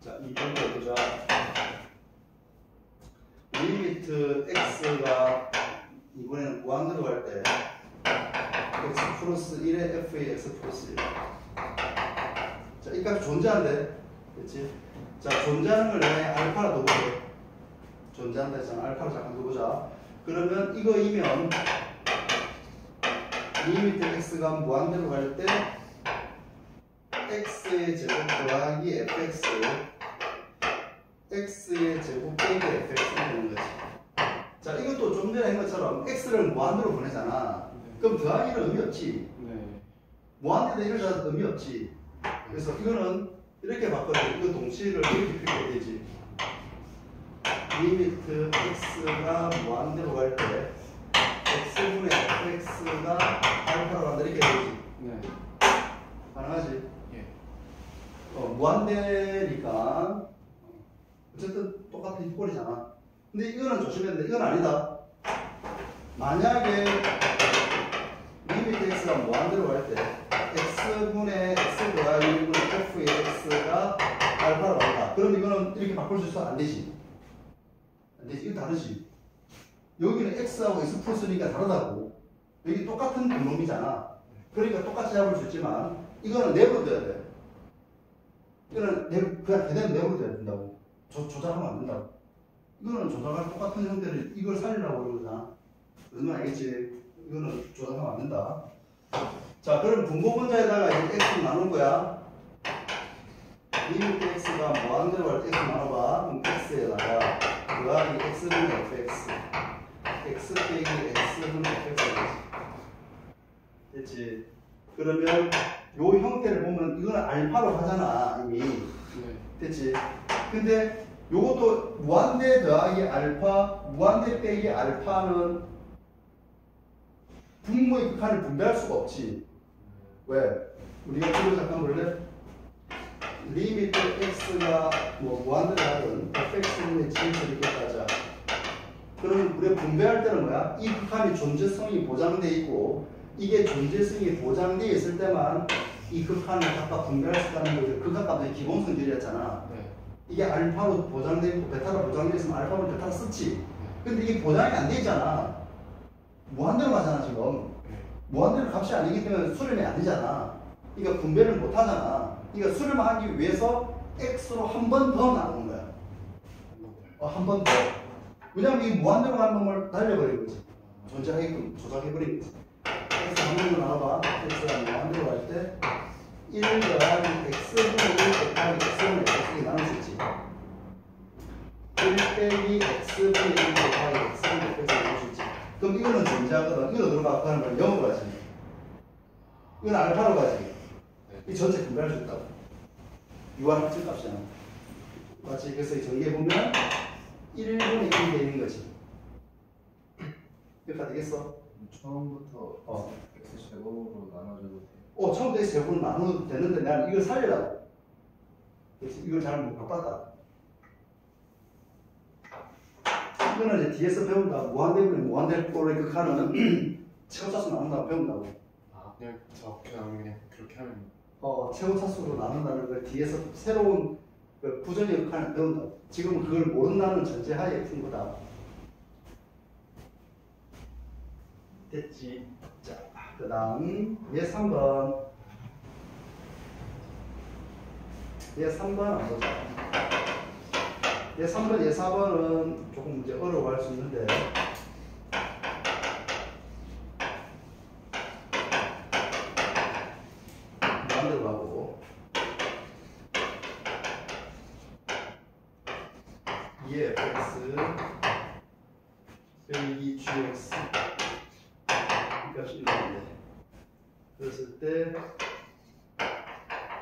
자, 2번째 보자. 리미트 x가 이번에는 무한대로 갈 때 x 플러스 1의 f의 x 플러스 1. 자, 이 값이 존재한대. 그치? 자, 존재하는 걸 내가 알파로 넣어볼게. 존재한다 했잖아. 알파로 잠깐 넣어보자. 그러면 이거이면 리미트 x가 무한대로 갈 때 x의 제곱 더하기 fx x의 제곱 빼기 fx가 되는 거지. 자, 이것도 좀 전에 한 것처럼 x를 무한대로 보내잖아. 그럼 더하기는 의미 없지. 무한대로 이러자 의미 없지. 그래서 이거는 이렇게 바꿔도 이거 동시를 이렇게 표기해야 되지. 리미트 x가 무한대로 갈 때 x분의 fx가 알파로 간다 이렇게 해야 되지. 가능하지? 무한대니까 어쨌든 똑같은 꼴이잖아. 근데 이거는 조심해야 돼. 이건 아니다. 만약에 리미트 x가 무한대로 갈 때 x분의 x 더하기 1분의 f의 x가 알파로 간다. 그럼 이거는 이렇게 바꿀 수 있어? 안 되지. 안 되지. 이건 다르지. 여기는 x하고 x 플러스니까 다르다고. 여기 똑같은 분놈이잖아. 그러니까 똑같이 잡을 수 있지만 이거는 내버려둬야 돼. 이거는 그냥 그대로 내버려둬야 된다고. 조작하면 안 된다고. 이거는 조작할 똑같은 형태를 이걸 살리라고 그러잖아. 무슨 말 알겠지? 이거는 조작하면 안 된다. 자, 그럼 분모분자에다가 이제 x 나눈 거야. 리미트 x가 무한대로 갈 때 x 나눠봐. 그럼 x에다가 더하기 x분의 fx x 빼기 x분의 fx 됐지? 그러면 요 형태를 보면 이거는 알파로 하잖아 이미. 됐지? 근데 요것도 무한대 더하기 알파, 무한대 빼기 알파는 분모의 극한을 분배할 수가 없지. 왜? 우리가 이거 잠깐 볼래? 리미트 x가 뭐 무한대로 하든 fx분의 gx 이렇게 가자. 그러면 우리가 분배할 때는 뭐야? 이 극한의 존재성이 보장돼 있고 이게 존재성이 보장되어 있을 때만 이 극한을 각각 분배할 수 있다는 거죠. 극한값의 기본 성질이었잖아. 이게 알파로 보장되어 있고 베타로 보장되어 있으면 알파로 베타로 쓰지. 근데 이게 보장이 안 되잖아. 무한대로 가잖아 지금. 무한대로 값이 아니기 때문에 수렴이 안 되잖아. 그러니까 분배를 못 하잖아. 그러니까 수렴하기 위해서 x로 한 번 더 나오는 거야. 한 번 더. 왜냐면 이 무한대로 가는 놈을 날려버린 거지. 존재하게끔 조작해버린 거지. x 한 번 더 나와봐. x가 무한대로 갈 때 1 더하기 x분의 1 더하기 x분의 x이 나눌 수 있지. 1 빼기 x분의 1 더하기 x분의 x이 나눌 수 있지. 그럼 이거는 존재하거든. 이거 들어가고 하는 건 0으로 가지. 이건 알파로 가지. 이 전체 분배할 수 있다고. 유한 합칠 값이잖아. 맞지? 그래서 정리해보면 1분의 1이 되는 거지. 여기까지 되겠어? 처음부터 x 제곱으로 나눠줘도 돼. 처음부터 x 제곱으로 나눠도 되는데 난 이걸 살리라고. 그래서 이걸 잘 못 바꿨다. 이거는 이제 뒤에서 배운다. 무한대분의 무한대꼴의 극한은 최고차수 나눈다고 배운다고. 그냥 그냥 그렇게 하면. 최고차수로 나눈다는 걸 뒤에서 새로운 그 부정의 극한을 배운다고. 지금 그걸 모른다는 전제하에 푼 거다. 됐지. 자, 그 다음 얘 3번. 얘 3번 안 보자. 얘 3번, 얘 4번은 조금 이제 어려워할 수 있는데 반대로 가고 2의 fx 빼기 gx 이 값이 1인데 그랬을 때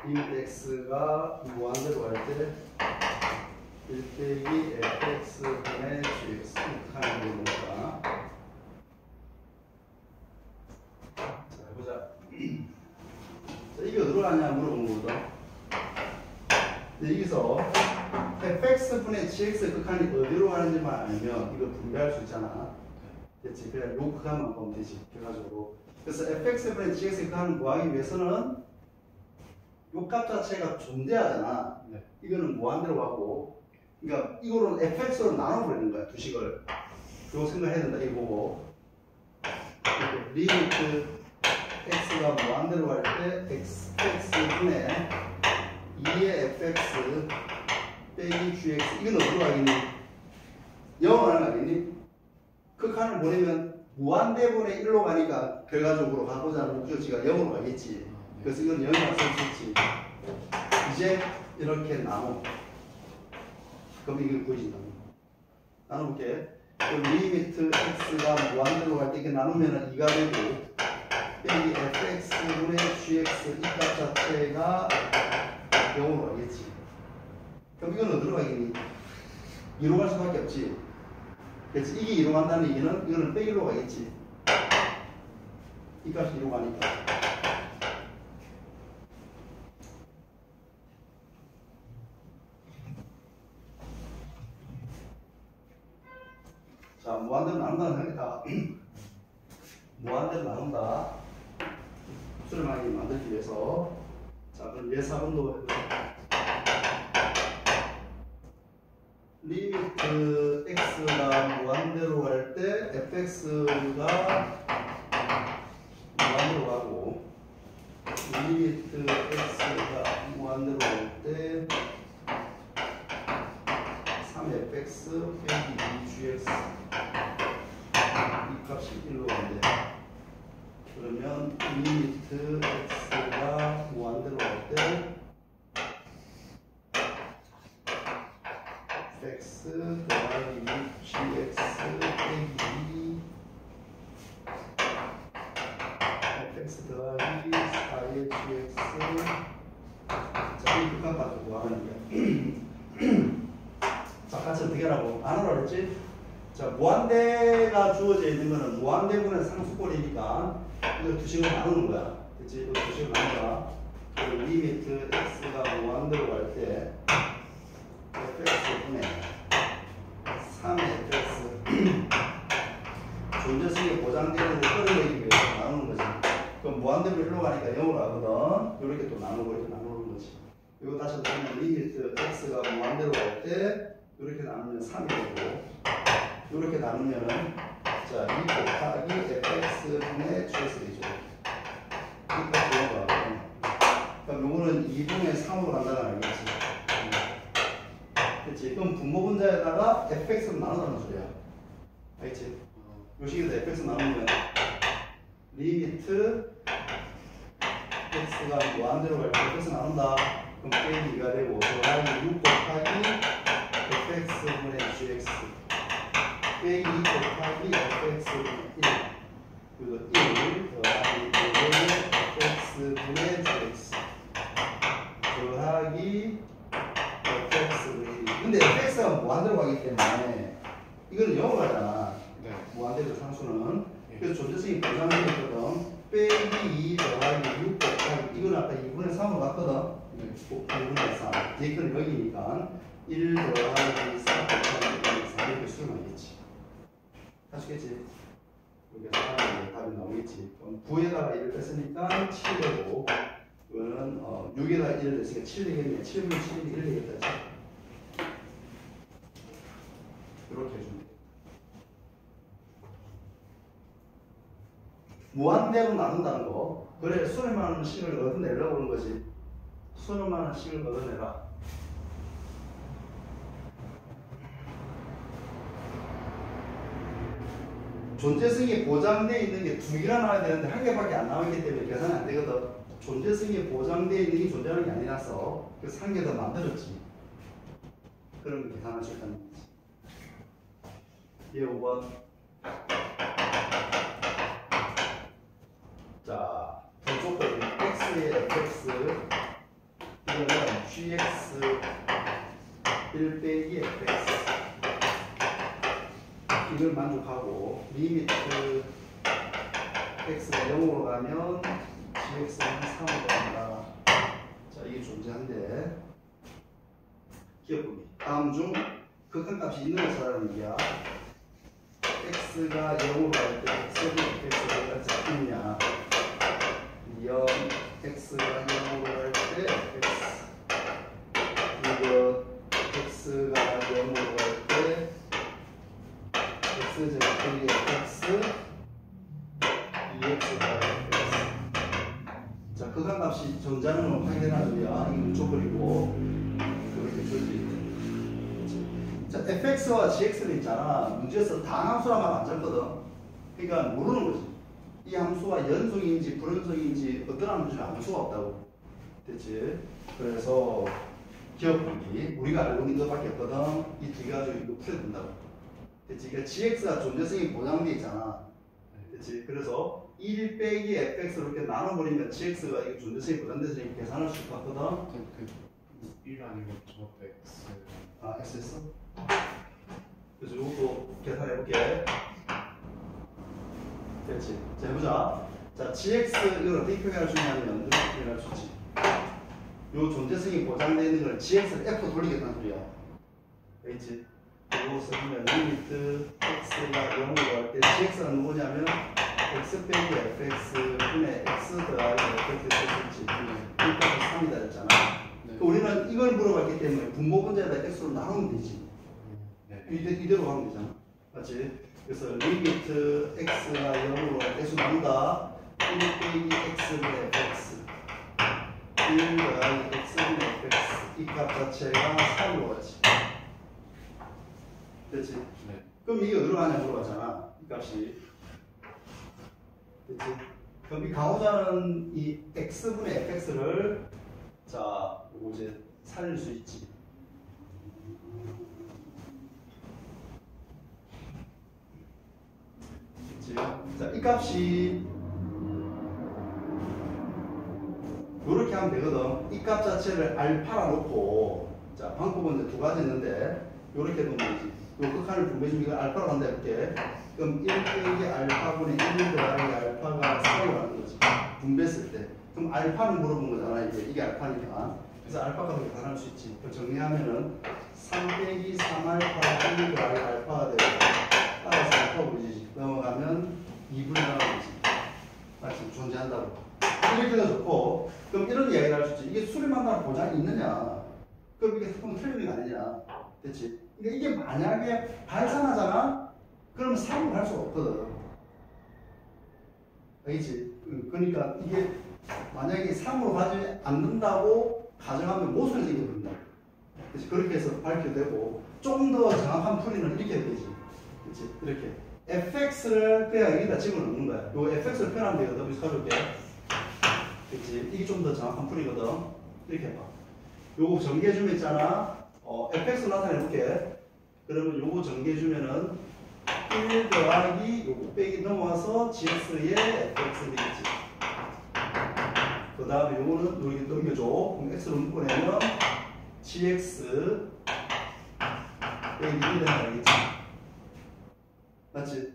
리미트 x가 무한대로 갈 때 1 빼기 fx분의 gx 이렇게 하는 거니까. 자, 해보자. 자, 이게 어디로 가냐 물어본 거거든. 근데 여기서 fx분의 gx 극한이 어디로 가는지만 알면 이거 분배할 수 있잖아. 됐지? 그냥 요 극한만 보면 되지. 결과적으로. 그래서 fx분의 gx 극한을 구하기 위해서는 요 값 자체가 존재하잖아. 네. 이거는 무한대로 가고, 그러니까 이거는 fx로 나눠버리는 거야, 두 식을. 그거 생각해야 된다, 이거 보고. 리미트 x가 무한대로 갈 때 x분의 2의 fx 빼기 gx, 이건 어디로 가겠니? 0으로 가겠니? 극한을 보내면 무한대분의 1로 가니까 결과적으로 가고자 하는 목적지가 0으로 가겠지. 그래서 이건 0이라고 쓸 수 있지. 이제 이렇게 나눠. 그럼 이게 보이진다. 나눠볼게. 리미트 x가 무한대로 갈 때 이렇게 나누면 2가 되고, 빼기 fx분의 gx 이 값 자체가 0으로 가겠지. 그럼 이건 어디로 가겠니? 2로 갈 수밖에 없지. 그래서 이게 2로 간다는 얘기는 이거는 빼기로 가겠지. 이 값이 2로 가니까. 자, 무한대로 나눈다는 거니까 무한대로 나눈다. 수렴하게 만들기 위해서. 자, 그럼 예사분도 리미트 x가 무한대로 갈 때 fx가 무한대로 가고, 리미트 x가 무한대로 갈 때 3fx 빼기 2gx 이 값이 1로 간대. 그러면 리미트 x가 무한대로 갈 때 x 더하기 gx 빼기 fx 더하기 4의 gx. 자, 이 극한 가지고 하는 거야. 자, 같이 어떻게 하라고? 안 하라고 했지? 자, 무한대가 주어져 있는 거는 무한대분의 상수꼴이니까 이거 두 식을 나누는 거야. 그치? 이거 두 식을 나누자. 그리고 리미트 x가 무한대로 갈 때 fx분의 3fx 존재성이 보장되는 걸 끌어내기 위해서 나누는 거지. 그럼 무한대로 1로 가니까 0으로 가거든. 이렇게 또 나누고 이렇게 나누는 거지. 이거 다시 보면 리미트 x가 무한대로 갈 때 이렇게 나누면 3이 되고, 이렇게 나누면은 자, 2 곱하기 fx분의 gx 되죠. 이까지 넘어가고, 그럼 요거는 2분의 3으로 간다는 알겠지? 그치? 그럼 분모분자에다가 fx를 나눈다는 소리야. 알겠지? 요 식에서 fx 나누면 리미트 x가 무한대로 갈 때 fx 나눈다. 그럼 빼기 2가 되고, 더하기 6 곱하기 fx분의 gx 빼기 2 곱하기 fx분의 1 그리고 1 더하기 5fx분의 gx 더하기 fx분의 1. 근데 fx가 무한대로 가기 때문에 이거는 0으로 가잖아. 네. 무한대로 상수는. 네. 그래서 존재성이 보장되어 있거든. 빼기 2 더하기 6 곱하기, 이건 아까 2분의 3으로 갔거든. 네. 2분의 3. 뒤에 거는 여기니까 1 더하기 4 곱하기 4 이렇게 수렴하겠지. 하시겠지? 여기가 4하면 답이 나오겠지. 그럼 9에다가 1을 뺐으니까 7 되고, 이거는 6에다가 1을 뺐으니까 7 되겠네. 7분의 7이 1 되겠다. 이렇게 해주면 돼. 무한대로 나눈다는 거. 그래, 수렴하는 식을 얻어내려고 하는 거지. 수렴하는 식을 얻어내라. 존재성이 보장되어 있는 게 두 개가 나와야 되는데 한 개밖에 안 나오기 때문에 계산이 안 되거든. 존재성이 보장되어 있는 게 존재하는 게 아니라서 그래서 한 개 더 만들었지. 그럼 계산할 수 있다는 거지. 예, 5번. 자, 저쪽 거 x의 fx 이거는 gx 1 빼기 fx 이걸 만족하고, 리미트 x가 0으로 가면 gx는 3으로 간다. 자, 이게 존재한데 기억보기. 다음 중 극한값이 있는 걸 찾아라는 얘기야. x가 0으로 갈 때 x가 어디까지 잡히느냐. 0, x가 0으로 갈 때 x가 0으로 갈 때 x제곱 빼기 fx dx가 fx. 자, 극한값이 전자는 확인해놔줘야 이걸 줘버리고 그렇게 줄지. 자, fx와 gx는 있잖아. 문제에서 당함수란 말 안 잡거든. 그러니까 모르는 거지. 이 함수가 연속인지 불연속인지 어떤 함수인지 알 수가 없다고. 됐지? 그래서 기억하기 우리가 알고 있는 것밖에 없거든. 이 두 가지로 이거 풀어야 된다고. 됐지? 그러니까 gx가 존재성이 보장돼 있잖아. 됐지? 그래서 1 빼기 fx로 이렇게 나눠버리면 gx가 이거 존재성이 보장돼서 이렇게 계산할 수 있거든. 그 1 아니고 저것도 X. 아, x 했어? 그래서 이것도 계산해볼게. 됐지? 자, 해보자. 자, gx 이걸 어떻게 표현할 수 있냐면 이렇게 표현할 수 있지. 요 존재성이 보장되어 있는 걸 gx를 f로 돌리겠다는 소리야. 알겠지? 이거 쓰면 리미트 x가 0으로 갈 때 gx가 누구냐면 x 빼기 fx 분의 x 더하기 fx 됐지. 그러니까 3이다 했잖아. 네. 우리는 이걸 물어봤기 때문에 분모 분자에다 x로 나누면 되지. 네. 이대로 가면 되잖아. 맞지? 그래서 리미트 x가 0으로 갈 때 x 나눈다. 1 빼기 x분의 fx 1 더하기 x분의 fx 이 값 자체가 3으로 가지. 됐지? 네. 그럼 이게 어디로 가냐 물어봤잖아. 이 값이. 됐지? 그럼 이 가오자는 이 x분의 fx를 자, 요거 이제 살릴 수 있지. 됐지? 자, 이 값이 요렇게 하면 되거든. 이 값 자체를 알파라 놓고 자, 방법은 이제 두 가지 있는데 요렇게 놓으면 되지. 요 극한을 분배해주면 이걸 알파로 간다 해볼게. 그럼 1 빼기 알파분의 1 더하기 알파가 4로 가는 거지. 분배했을 때. 그럼 알파는 물어본 거잖아. 이게 알파니까. 그래서 알파가 그렇게 계산할 수 있지. 그럼 정리하면은 3 빼기 3알파 1 더하기 알파가 되고 따라서 알파 보이지. 넘어가면 2분의 1가 되지. 맞지? 존재한다고. 이렇게 해도 좋고. 그럼 이런 이야기를 할 수 있지. 이게 수렴한다는 보장이 있느냐? 그럼 이게 조금 틀리는 거 아니냐? 됐지? 그러니까 이게 만약에 발산하잖아? 그러면 3으로 갈 수가 없거든. 알겠지? 그러니까 이게 만약에 3으로 가지 않는다고 가정하면 모순이 생겨버린다. 그렇지? 그렇게 해서 밝혀도 되고, 조금 더 정확한 풀이는 이렇게 해야 되지. 그렇지? 이렇게. fx를 그냥 여기다 집어넣는 거야. 요 fx를 표현하면 되거든. 여기서 가져올게. 그렇지? 이게 좀 더 정확한 풀이거든. 이렇게 해봐. 요거 전개해주면 있잖아. fx 나타내볼게. 그러면 요거 전개해주면은 1 더하기 요거 빼기 넘어와서 gx의 fx 되겠지. 그 다음에 요거는 여기 넘겨줘. 그럼 x로 묶어내면 gx 빼기 1 되겠지. 맞지?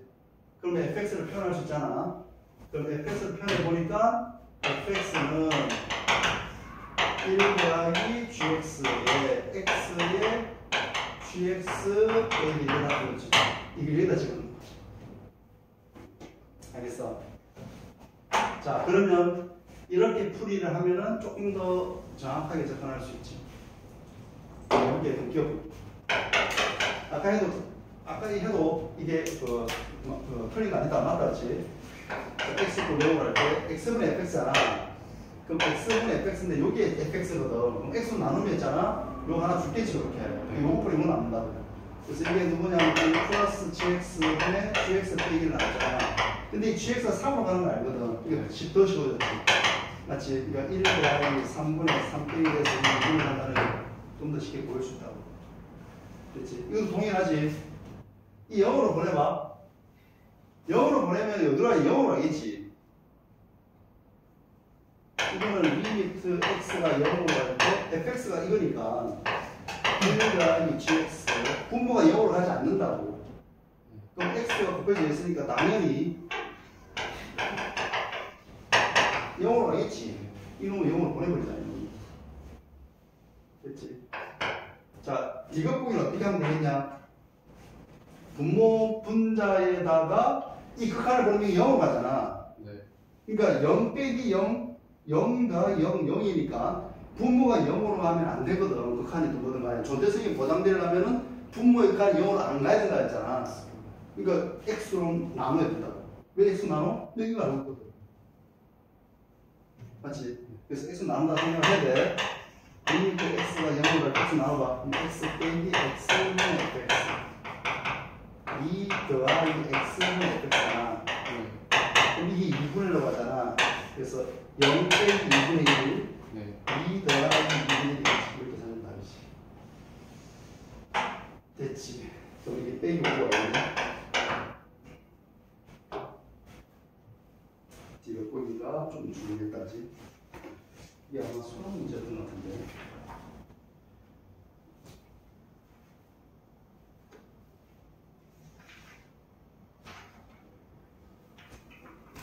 그러면 fx를 표현할 수 있잖아. 그럼 fx를 표현해보니까 fx는 1 더하기 gx의 x의 gx 빼기 1이라는 거지. 이게 여기다 집어넣는 거지. 알겠어? 자, 그러면 이렇게 풀이를 하면은 조금 더 정확하게 접근할 수 있지. 이렇게 좀 기억. 아까 해도 이게 풀이가 아니다 맞다지. x도 외우고 할 때 x분의 fx잖아. 그럼 x분의 fx인데 여기에 fx거든. 그럼 x로 나누면 있잖아. 요거 하나 줄겠지 그렇게. 요거 풀이면 안 된다고. 그래서 이게 누구냐면 1 플러스 gx분의 gx 빼기를 나왔잖아. 근데 이 gx가 3으로 가는 거 알거든. 이거 10 더 쉬워졌지. 맞지? 그러니까 1 더하기 3분의 3 빼기 돼서 2분을 한다는 게 좀 더 쉽게 보일 수 있다고. 그렇지? 이것도 동일하지. 이 0으로 보내봐. 0으로 보내면 여기로 0으로 하겠지. 이거는 리미트 x가 0으로 갈 때 fx가 이거니까 1 더하기 gx 분모가 0으로 가지 않는다고. 그럼 x가 곱해져 있으니까 당연히 0으로 가겠지. 이놈을 0으로 보내버리잖아. 됐지? 자, 이것 보기는 어떻게 하면 되겠냐? 분모 분자에다가 이 극한을 보내면 0으로 가잖아. 네. 그러니까 0 빼기 0, 0 더하기 0, 0이니까 분모가 0으로 가면 안 되거든. 극한이 뭐든 간에. 존재성이 보장되려면은 분모의 극한이 0으로 안 가야 된다 했잖아. 그러니까 x로 나눠야 된다고. 왜 x 나눠? 여기가 알고 있거든. 맞지? 그래서 x 나눈다 생각을 해야 돼. 리미트 x가 0으로 갈 x 나눠봐. x 빼기 x는 fx. 2 더하기 x는 fx잖아. 그럼 이게 2분의 1로 가잖아. 그래서 0 빼기 2분의 1. 네. 2 더하기 2분의 1 이렇게 생각한다. 됐지. 그럼 이게 빼기 5가 오네. 뒤로 보기가 좀 줄겠다지. 이게 아마 수학 문제였던 것 같은데.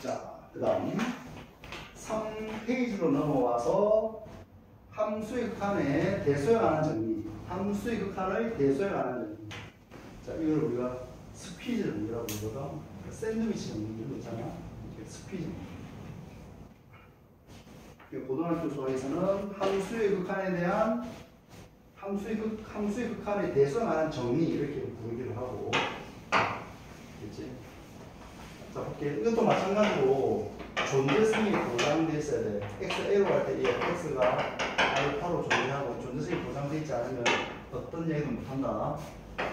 자, 그 다음 3페이지로 넘어와서 함수의 극한의 대소에 관한 정리. 함수의 극한의 대소에 관한 정리. 자, 이걸 우리가 스퀴즈 정리라고 부르거든. 샌드위치 정리 이런 거 있잖아. 스퀴즈. 고등학교 수학에서는 함수의 극한에 대한 함수의 극한의 대소에 관한 정리 이렇게 부르기를 하고. 됐지? 자, 볼게. 이것도 마찬가지로 존재성이 보장되어 있어야 돼. x, a로 갈 때 이 fx가 알파로 존재하고 존재성이 보장되어 있지 않으면 어떤 얘기도 못한다.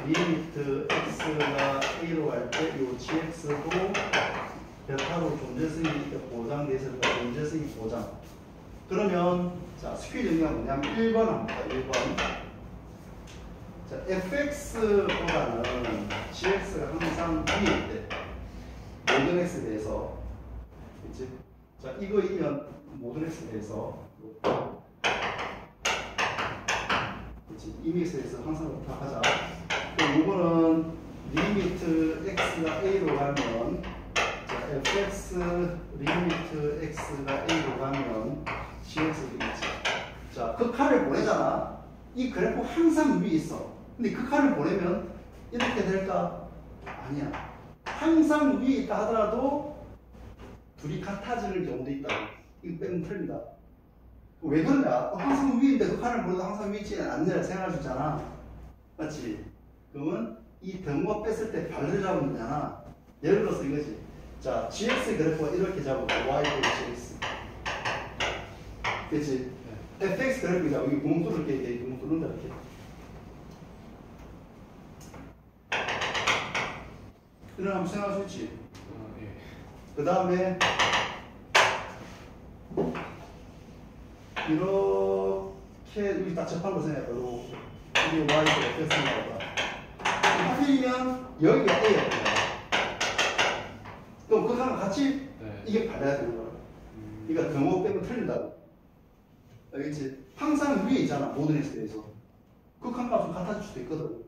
리미트 x가 a로 갈 때 이 gx도 베타로 존재성이 보장되어 있어야 돼. 존재성이 보장. 그러면 자, 스퀴즈 정리가 뭐냐면 1번 합니다. 1번. 자, fx보다는 gx가 항상 위에 있대. 모든 x에 대해서. 그치? 자, 이거이면 모든 x에 대해서. 그치? 이미 x에 대해서 항상 부탁하자. 그럼 이거는 리미트 x가 a로 가면, 자, fx 리미트 x가 a로 가면 gx 되겠지. 자, 극한을 보내잖아. 이 그래프 항상 위에 있어. 근데 극한을 보내면 이렇게 될까? 아니야. 항상 위에 있다 하더라도 둘이 같아지는 경우도 있다. 이거 빼면 틀린다. 왜 그러냐? 항상 위에 있는데 극한을 보내도 항상 위에 있지 않느냐 생각할 수 있잖아. 맞지? 그러면 이 등호 뺐을 때 발을 잡으면 되잖아. 예를 들어서 이거지. 자, gx 그래프가 이렇게 잡고 y gx. 그치? fx 그래프가 여기 구멍 뚫을게. 구멍 뚫는다 이렇게. 이런 한번 생각할 수 있지. 예. 그 다음에 이렇게 여기 딱 접한 거 생각해도 이게 y가 fx인가 보다. 하필이면 여기가 a야. 그럼 그거랑 같이 네. 이게 받아야 되는 거야. 그러니까 등호 빼면 틀린다고. 알겠지? 항상 위에 있잖아. 모든 x에 대해서. 극한 값은 같아질 수도 있거든.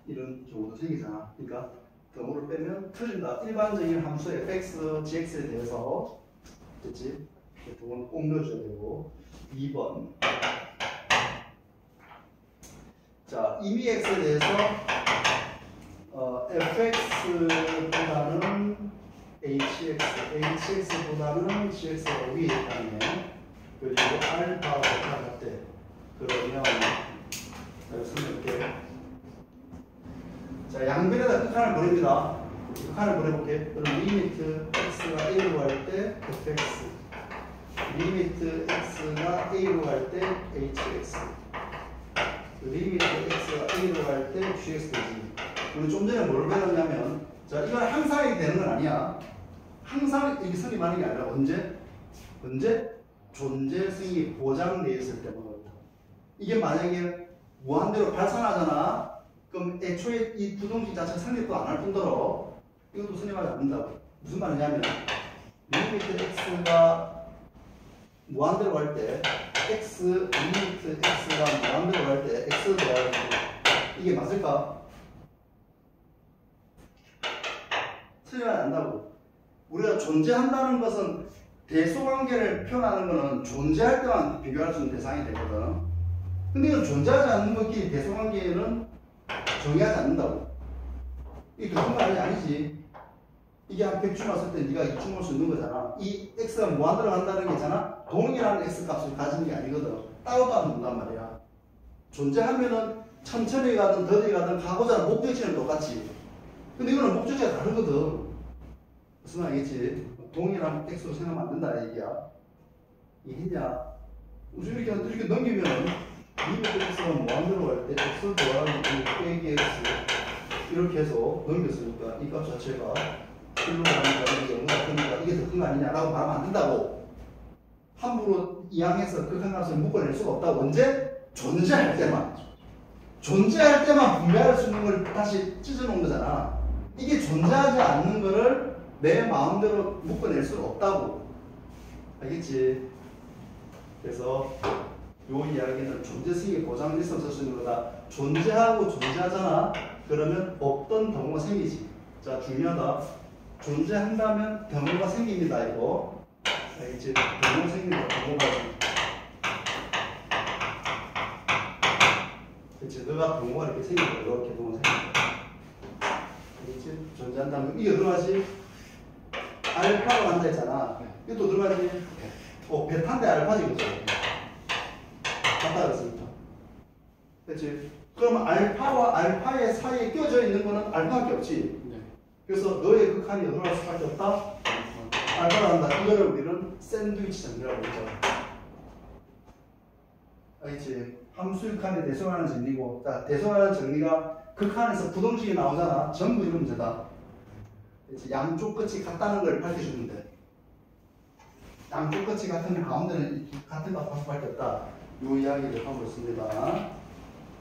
이런 경우도 생기잖아. 그러니까 등호를 빼면 틀린다. 일반적인 함수 fx, gx에 대해서. 됐지? 등호는 꼭 넣어줘야 되고. 2번. 자, 이미 x에 대해서 fx보다는 hx보다는 gx가 위에 있다면, 그리고 알파와 베타 같대. 그러면 이렇게 자, 양변에다 극한을 보냅니다. 극한을 보내볼게. 그럼 리미트 x가 a로 갈 때 fx, 리미트 x가 a로 갈 때 hx, 리미트 x가 a로 갈 때 gx 되지. 우리 좀 전에 뭘 배웠냐면, 자, 이건 항상 되는 건 아니야. 항상 이게 성립하는 게 아니라 언제? 존재성이 보장되어 있을 때만. 이게 만약에 무한대로 발산하잖아. 그럼 애초에 이 부동식 자체가 성립도 안 할 뿐더러 이것도 성립하지 않는다고. 무슨 말이냐면 리미트 x가 무한대로 갈 때 리미트 x가 무한대로 갈 때 x 더하기 이게 맞을까? 틀리면 안 한다고. 우리가 존재한다는 것은 대소관계를 표현하는 것은 존재할 때만 비교할 수 있는 대상이 되거든. 근데 이건 존재하지 않는 것끼리 대소관계는 정의하지 않는다고. 이게 그런 말이 아니지. 이게 한 100주 왔을 때 네가 2주 올 수 있는 거잖아. 이 x가 무한대로 간다는 게 있잖아. 동일한 x 값을 가진 게 아니거든. 따로도 안 논단 말이야. 존재하면은 천천히 가든 더디 가든 가고자 하는 목적지는 똑같지. 근데 이거는 목적지가 다르거든. 무슨 말이겠지? 동일한 x로 생각하면 안 된다 얘기야. 이해했냐? 우선 이렇게 넘기면 리미트 x가 무한대로 갈 때 x 더하기 2 빼기 x 이렇게 해서 넘겼으니까 이 값 자체가 1로 가니까 이게 0가 크니까 이게 더 큰 거 아니냐라고 말하면 안 된다고. 함부로 이항해서 극한 값을 묶어낼 수가 없다고. 언제? 존재할 때만. 존재할 때만 분배할 수 있는 걸 다시 찢어놓은 거잖아. 이게 존재하지 않는 거를 내 마음대로 묶어낼 수가 없다고. 알겠지? 그래서 요 이야기는 존재성이 보장돼 있어서 쓰는 거다. 존재하고 존재하잖아. 그러면 없던 경우가 생기지. 자, 중요하다. 존재한다면 경우가 생깁니다. 이거. 알겠지? 경우가 생긴다. 경우가. 그치? 너가 경우가 이렇게 생긴다. 이렇게 경우가 생긴다. 알겠지? 존재한다면 이게 들어가지? 알파가 간다 했잖아. 이것도 들어가지? 베타인데 알파지, 그죠? 같다 그랬으니까. 그치? 그럼 알파와 알파의 사이에 껴져 있는 거는 알파밖에 없지. 네. 그래서 너의 극한이 어디로 갈 수밖에 없다? 알파가 간다. 이거를 우리는 샌드위치 정리라고 했죠. 알겠지? 함수의 칸에 대소하는 정리고, 자, 대소하는 정리가 극한에서 부동식이 나오잖아. 전부 이런 문제다. 그치? 양쪽 끝이 같다는 걸 밝혀주면 돼. 양쪽 끝이 같으면 가운데는 같은 값 수밖에 없다. 요 이야기를 하고 있습니다.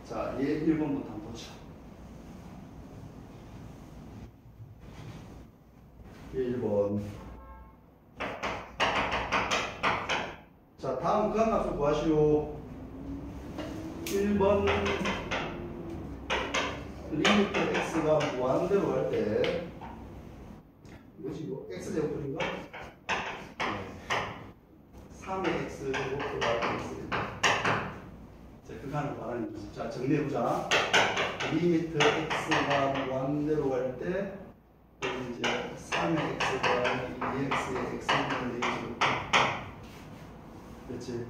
자, 얘 1번부터 한번 보자. 얘 1번. 자, 다음 극한값을 구하시오. 1번 리미트 x가 무한대로 갈 때 뭐지 이거? x제곱인가? 3의 x제곱보다 x. 자, 극한을 말하는 거지. 자, 정리해보자. 리미트 x가 무한대로 갈 때 여기 이제 3의 x가 2x의 x분의 4제곱. 그렇지?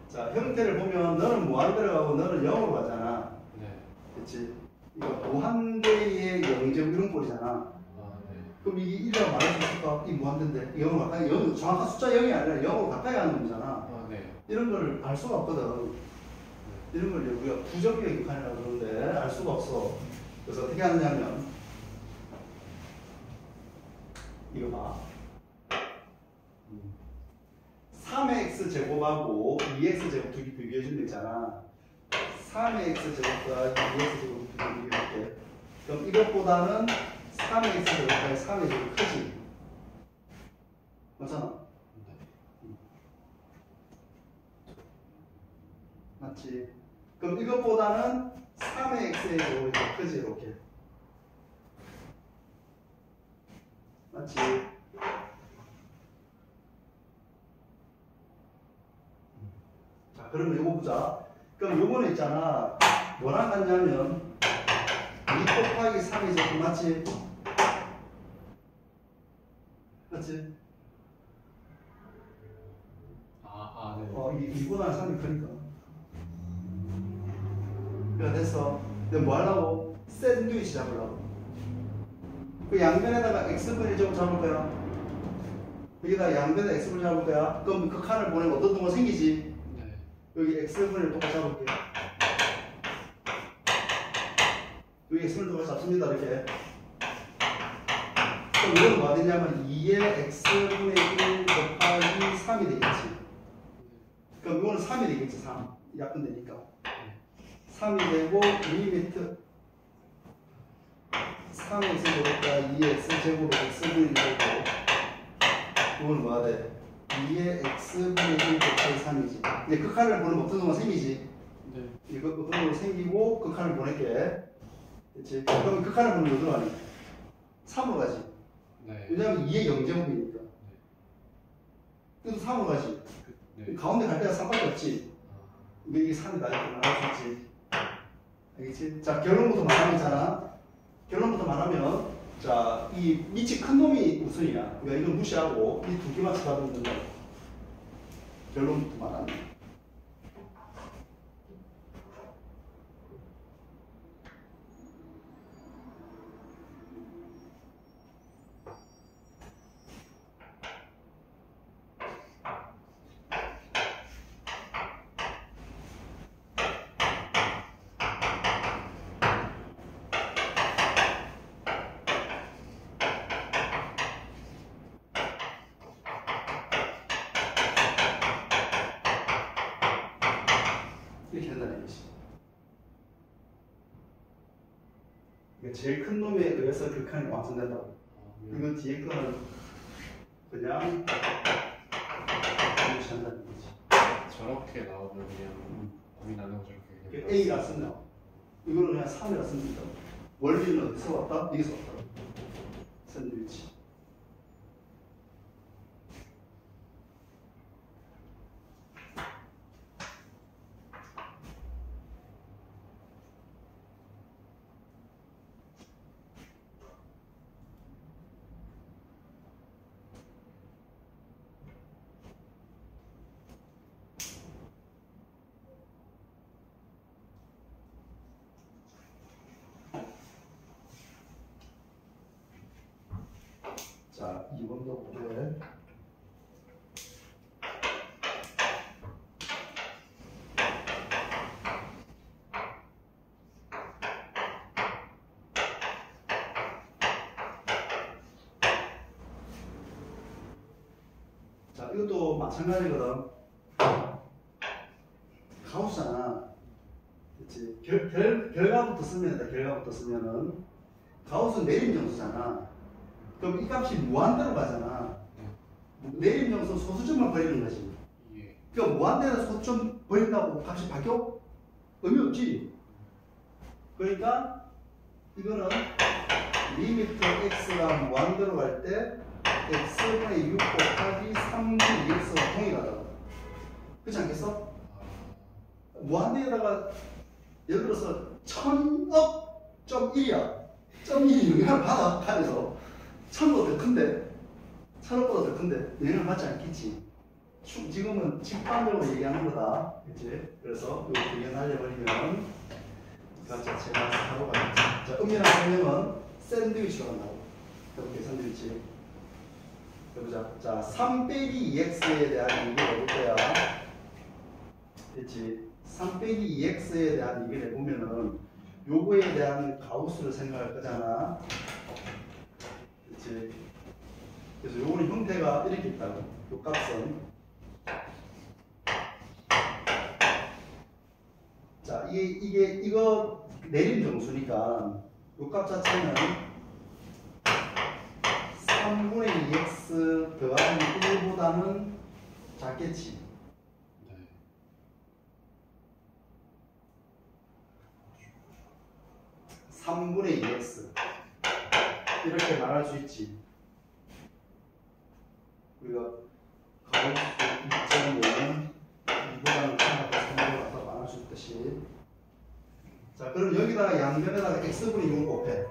자, 형태를 보면 너는 무한대로 가고 너는 0으로 가잖아. 네. 그렇지? 이거 무한대의 0제곱 이런 꼴이잖아. 아, 네. 그럼 이게 1이라고 말할 수 있을까? 이 무한대인데 0으로 가까이, 0, 정확한 숫자 0이 아니라 0으로 가까이 가는 거잖아. 아, 네. 이런 걸 알 수가 없거든. 네. 이런 걸 우리가 부정의 극한이라고 그러는데 알 수가 없어. 그래서 어떻게 하느냐면 이거 봐. 3의 x제곱하고 2x제곱 두 개 비교해준 거 있잖아. 3의 x제곱과 2x제곱 두 개 비교해줄게. 그럼 이것보다는 3의 x제곱과 3의 제곱이 크지? 맞잖아? 맞지? 그럼 이것보다는 3의 x의 제곱이 더 크지? 이렇게. 맞지? 자, 그러면 이거 보자. 그럼 요거는 있잖아. 뭐랑 같냐면 2 곱하기 3의 제곱 맞지? 맞지? 네. 2보다는 3이 크니까. 그래 됐어. 근데 뭐 하려고? 샌드위치 잡으려고. 그 양변에다가 x분의 1제곱 잡을 거야. 여기다 양변에 x분을 잡을 거야. 그럼 그 칸을 보내면 어떤 동거 생기지? 네. 여기 x분을 똑같이 잡을게. 여기 x분을 똑같이 잡습니다. 이렇게. 그럼 이건 뭐가 되냐면 2의 x분의 1 곱하기 3이 되겠지. 그럼 이거는 3이 되겠지. 3. 약분되니까. 3이 되고 리미트 3의 x제곱과 2의 x제곱으로 x분의 1이 되고 이거는 뭐가 돼? 2의 x분의 1 곱하기 3이지. 이제 극한을 보내면 어떤 놈가 생기지? 네. 이거 어떤 놈으로 생기고 극한을 보낼게. 그치? 그럼 극한을 보내면 어디로 가니? 3으로 가지. 네. 왜냐면 2의 0제곱이니까. 네. 그래도 3으로 가지. 네. 가운데 갈 때가 3밖에 없지. 근데 이게 3이다 이렇게 말할 수 있지. 알겠지? 자, 결론부터 말하면 있잖아. 결론부터 말하면, 자, 이 밑이 큰 놈이 우선이야. 그러니까 이걸 무시하고 이 두 개만 추가하면 된다. 결론부터 말하면. 이렇게 한다는 얘기지. 이게 제일 큰 놈에 의해서 극한이 완성된다고. 이거 뒤에 거는 그냥 이렇게 한다는 얘기지. 저렇게 나오면 그냥 고민 안 하고 저렇게 그냥 A가 쓴다. 이거는 그냥 3이라 씁니다. 원리는 어디서 왔다? 여기서 왔다. 샌드위치. 자, 2번도 보게. 자, 이것도 마찬가지거든. 가우스잖아. 그치? 결과부터 쓰면 돼. 결과부터 쓰면은. 가우스 내림 정수잖아. 그럼 이 값이 무한대로 가잖아. 내림 정수 소수점만 버리는 거지. 예. 그러니까 무한대로 소수점 버린다고 값이 바뀌어? 의미 없지. 그러니까 이거는 리미트 x가 무한대로 갈 때 x분의 6 곱하기 3분의 2x가 동일하다. 그렇지 않겠어? 무한대에다가 예를 들어서 1000억.1이야. 1.1이 영향을 받아. 칸에서 1000보다 더 큰데 1000억보다 더 큰데 영향을 받지 않겠지. 지금은 직관적으로 얘기하는 거다. 그치? 그래서 이거 두개 날려버리면 그 자체가 4로 가겠지. 자, 음이라는 설명은 샌드위치로 간다고. 해볼게, 샌드위치. 해보자. 자, 3 빼기 2x에 대한 얘기를 해볼 거야. 됐지? 3 빼기 2x에 대한 얘기를 해보면은 요거에 대한 가우스를 생각할 거잖아. 그치? 그래서 요거는 형태가 이렇게 있다고. 요 값은. 자, 이거 내림 정수니까 요 값 자체는 3분의 2x 더하기 1보다는 작겠지. 네. 3분의 2x 이렇게 말할 수 있지. 우리가 가운데 2.5는 2보다는 하나가 3으로 갖다 말할 수 있듯이. 자, 그럼 여기다가 양변에다가 x분의 6을 곱해.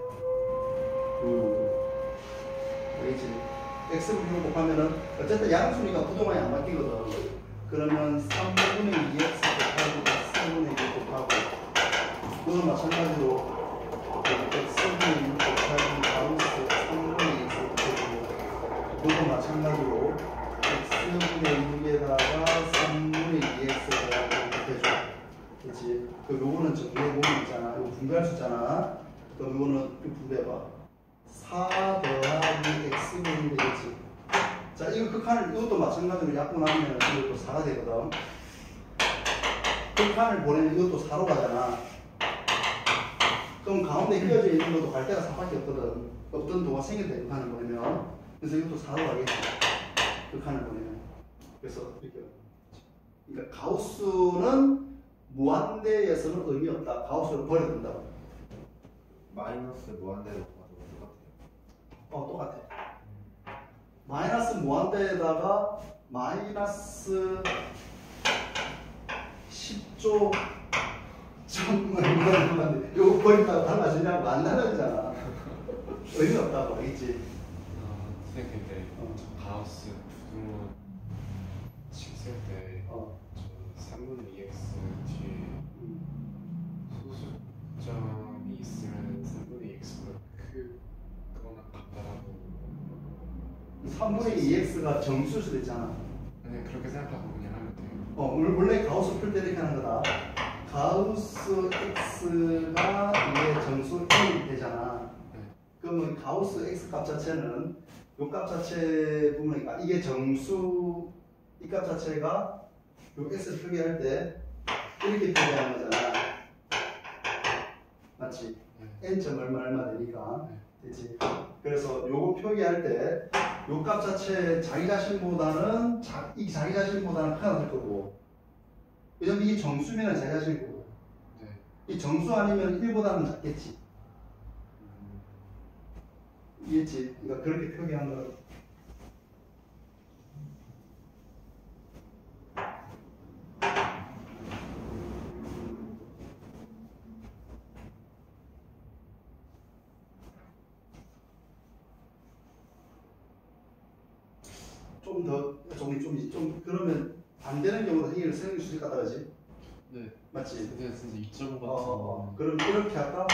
알겠지? x분의 6을 곱하면은 어쨌든 양수니까 부동안이 안 바뀌거든. 그러면 3분의 2x 곱하고 x분의 6 곱하고 그건 마찬가지로 x분의 6 곱하기 가우스 3분의 2x 곱하고 그것도 마찬가지로 x분의 6에다가 3분의 2x에다가 곱해줘. 그치? 그럼 요거는 정리해보면 있잖아. 요거 분배할 수 있잖아. 그럼 요거는 분배해봐. 4 더하기 x분이 되겠지. 자, 이거 극한을, 이것도 마찬가지로 약분하면 이것도 4가 되거든. 극한을 보내면 이것도 4로 가잖아. 그럼 가운데 휘어져 있는 것도 갈 데가 4밖에 없거든. 없던 동안 생긴다, 극한을 보내면. 그래서 이것도 4로 가겠지. 극한을 보내면. 그래서 이렇게. 그러니까 가우스는 무한대에서는 의미 없다. 가우스를 버려둔다고. 마이너스 무한대로 가도 똑같아요. 똑같아. 마이너스 무한대에다가 마이너스 10조 점 요거 버린다고 달라지냐고 안 달라지잖아. 의미 없다고 알겠지? 선생님 근데 저 가우스 부등호 칠 때 저 3분의 2x 뒤에 소수점이 있으면 3분의 2x보다 크거나 같다라고 3분의 2x가 정수수 됐잖아. 그냥 그렇게 생각하고 그냥 하면 돼요. 원래 가우스 풀 때 이렇게 하는 거다. 가우스 x가 이게 정수 1이 되잖아. 네. 그러면 가우스 x 값 자체는 요 값 자체 보면 이게 정수 이 값 자체가 요 x를 표기할 때 이렇게 표기하는 거잖아. 맞지? 네. n점 얼마 되니까 네. 되지. 그래서 요거 표기할 때 요 값 자체 자기 자신보다는 이 자기 자신보다는 커야 거고, 왜냐면 이게 정수면 자기 자신일 거고, 네. 이 정수 아니면 1보다는 작겠지. 이해했지? 그러니까 그렇게 표기한 거. 좀 그러면 안 되는 경우도 생길 수 있을 것 같다, 그지? 네. 맞지? 근데 진짜 2.5 같은 그럼 이렇게 할까?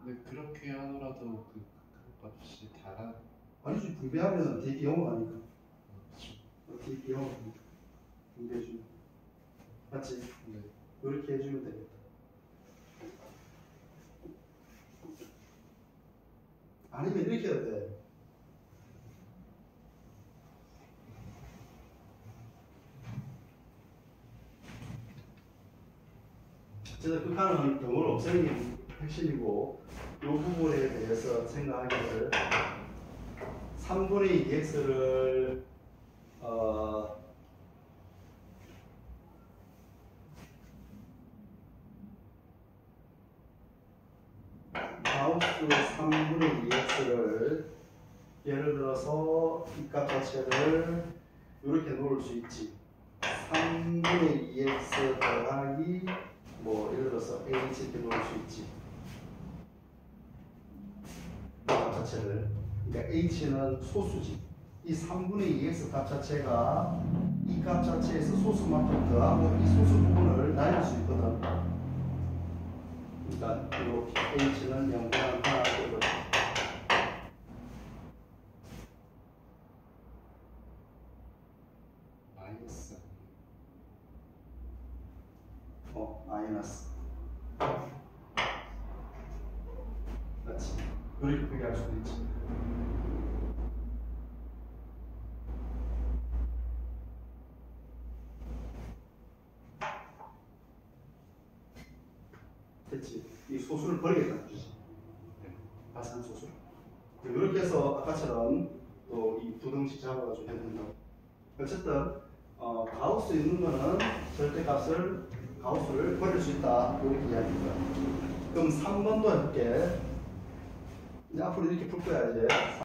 근데 그렇게 하더라도 그 값이 달아. 아니지, 분배하면 되게 영어가니까. 그렇죠. 되게 영어가니까. 분배해주면. 맞지? 네. 이렇게 해주면 되겠다. 아니면 이렇게 해도 돼. 어쨌든 극한은 경우를 없애는 게 핵심이고, 이 부분에 대해서 생각하기를 3분의 2x를 가우스 3분의 2x를 예를 들어서 이 값 자체를 이렇게 놓을 수 있지. 3분의 2x 더하기 뭐 예를 들어서 h 이렇게 놓을 수 있지. 이 값 자체를. 그러니까 h는 소수지. 이 3분의 2x 값 자체가 이 값 자체에서 소수만큼 더하고 이 소수 부분을 나눌 수 있거든. 그러니까 이렇게 h는 0보다 하나 되거든. 마이너스. 마이너스. 맞지? 이렇게 표기할 수도 있지. 됐지? 이 소수를 버리겠다는 뜻이지. 가상 소수. 이렇게 해서 아까처럼 또 이 두 등식 잡아가지고 해야 된다고. 어쨌든 가우스 있는 거는 절대값을 가우스를 버릴 수 있다. 이렇게 이야기합니다. 그럼 3번도 해볼게. 이제 앞으로 이렇게 풀 거야 이제.